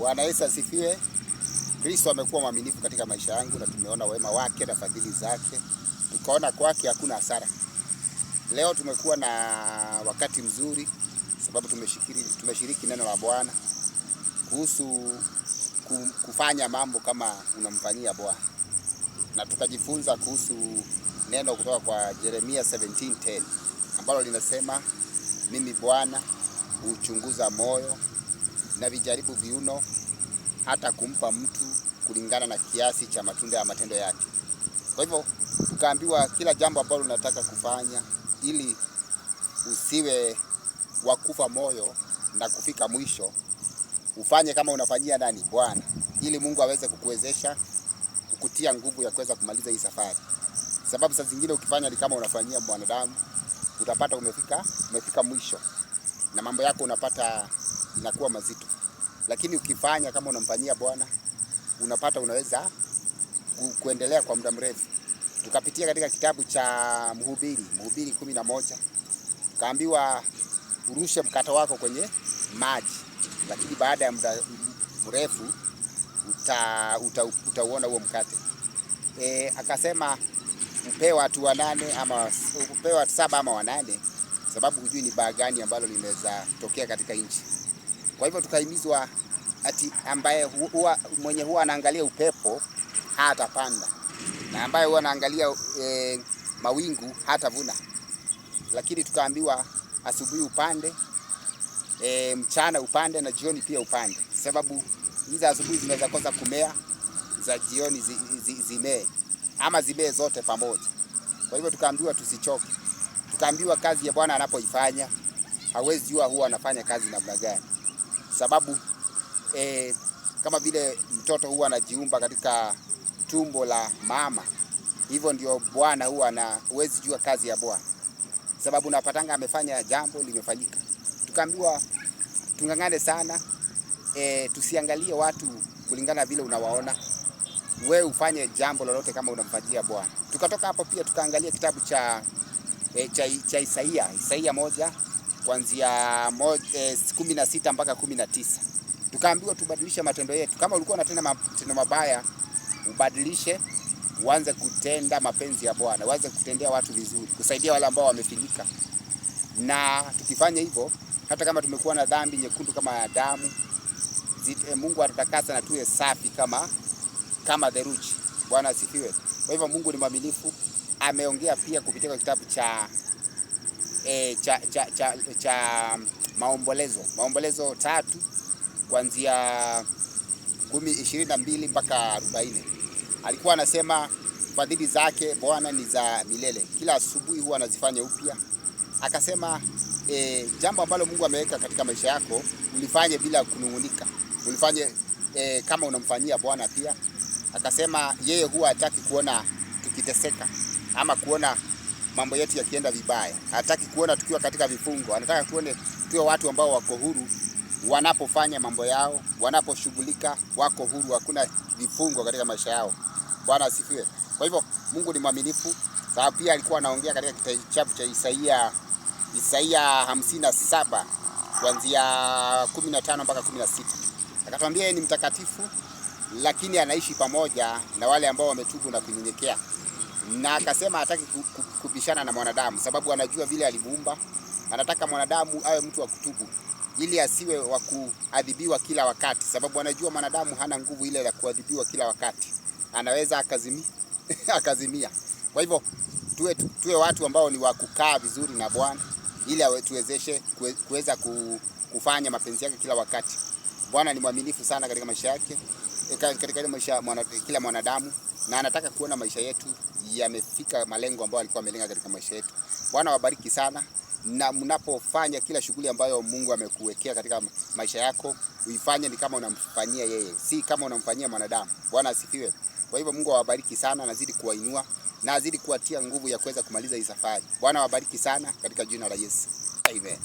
Bwana Yesu asifiwe. Kristo amekuwa mwaminifu katika maisha yangu na tumeona wema wake na fadhili zake. Tukaona kwake hakuna hasara. Leo tumekuwa na wakati mzuri sababu tumeshiriki neno la Bwana kuhusu kufanya mambo kama unamfanyia Bwana. Na tukajifunza kuhusu neno kutoka kwa Yeremia 17:10 ambalo linasema, mimi Bwana huchunguza moyo na vijaribu viuno, hata kumpa mtu kulingana na kiasi cha matunda ya matendo yake. Kwa hivyo tukaambiwa kila jambo ambalo unataka kufanya ili usiwe wakufa moyo na kufika mwisho, ufanye kama unafanyia nani? Bwana, ili Mungu aweze kukuwezesha, kukutia nguvu ya kuweza kumaliza hii safari. Sababu saa zingine ukifanya ni kama unafanyia mwanadamu, utapata umefika mwisho na mambo yako unapata inakuwa mazito. Lakini ukifanya kama unamfanyia Bwana, unapata unaweza kuendelea kwa muda mrefu. Tukapitia katika kitabu cha Mhubiri 11. Tukaambiwa urushe mkate wako kwenye maji, lakini baada ya muda mrefu utauona huo mkate. Akasema upewe watu 8 ama upewe watu 7 ama 8, sababu hujui ni baa gani ambalo linaweza tokea katika nchi. Kwa hivyo tukahimizwa ati ambaye mwenye huwa anaangalia upepo hatapanda, na ambaye huwa anaangalia mawingu hatavuna. Lakini tukaambiwa asubuhi upande, mchana upande na jioni pia upande, sababu hizo asubuhi zinaweza kosa kumea, za jioni zimee ama zimee zote pamoja. Kwa hivyo tukaambiwa tusichoke. Tukaambiwa kazi ya Bwana anapoifanya hawezi jua huwa anafanya kazi namna gani, sababu kama vile mtoto huwa anajiumba katika tumbo la mama, hivyo ndio Bwana huwa huwezi jua kazi ya Bwana, sababu unapatanga amefanya jambo limefanyika. Tukaambiwa tungangane sana, tusiangalie watu kulingana vile unawaona, wewe ufanye jambo lolote kama unamfanyia Bwana. Tukatoka hapo pia tukaangalia kitabu cha Isaia 1 kuanzia 16 mpaka 19. Tukaambiwa tubadilishe matendo yetu. Kama ulikuwa unatenda matendo mabaya, ubadilishe, uanze kutenda mapenzi ya Bwana, uanze kutendea watu vizuri, kusaidia wale ambao wamefinyika. Na tukifanya hivyo, hata kama tumekuwa na dhambi nyekundu kama damu, Mungu atatakasa na tuwe safi kama theluji. Bwana asifiwe. Kwa hivyo Mungu ni mwaminifu. Ameongea pia kupitia kwa kitabu cha Maombolezo 3 kuanzia 22 mpaka 40. Alikuwa anasema fadhili zake Bwana ni za milele, kila asubuhi huwa anazifanya upya. Akasema jambo ambalo Mungu ameweka katika maisha yako ulifanye bila kunung'unika, ulifanye kama unamfanyia Bwana pia. Akasema yeye huwa hataki kuona tukiteseka ama kuona mambo yetu yakienda vibaya. Hataki kuona tukiwa katika vifungo. Anataka tuwe watu ambao wako huru wanapofanya mambo yao, wanaposhughulika wako huru, hakuna vifungo katika maisha yao. Bwana asifiwe. Kwa hivyo Mungu ni mwaminifu. Sababu pia alikuwa anaongea katika kitabu cha Isaia 57 kuanzia 15 mpaka 16. Akatwambia yeye ni mtakatifu, lakini anaishi pamoja na wale ambao wametubu na kunyenyekea. Na akasema hataki kubishana na mwanadamu, sababu anajua vile alimuumba. Anataka mwanadamu awe mtu wa kutubu, ili asiwe wa kuadhibiwa kila wakati, sababu anajua mwanadamu hana nguvu ile ya kuadhibiwa kila wakati, anaweza akazimia. Kwa hivyo tuwe watu ambao ni wa kukaa vizuri na Bwana, ili tuwezeshe kuweza kufanya mapenzi yake kila wakati. Bwana ni mwaminifu sana katika maisha yake, katika maisha kila mwanadamu, na anataka kuona maisha yetu yamefika malengo ambayo alikuwa amelenga katika maisha yetu. Bwana wabariki sana, na mnapofanya kila shughuli ambayo Mungu amekuwekea katika maisha yako, uifanye ni kama unamfanyia yeye, si kama unamfanyia mwanadamu. Bwana asifiwe. Kwa hivyo Mungu awabariki sana, nazidi kuwainua na azidi kuwatia nguvu ya kuweza kumaliza hii safari. Bwana wabariki sana katika jina la Yesu. Amen.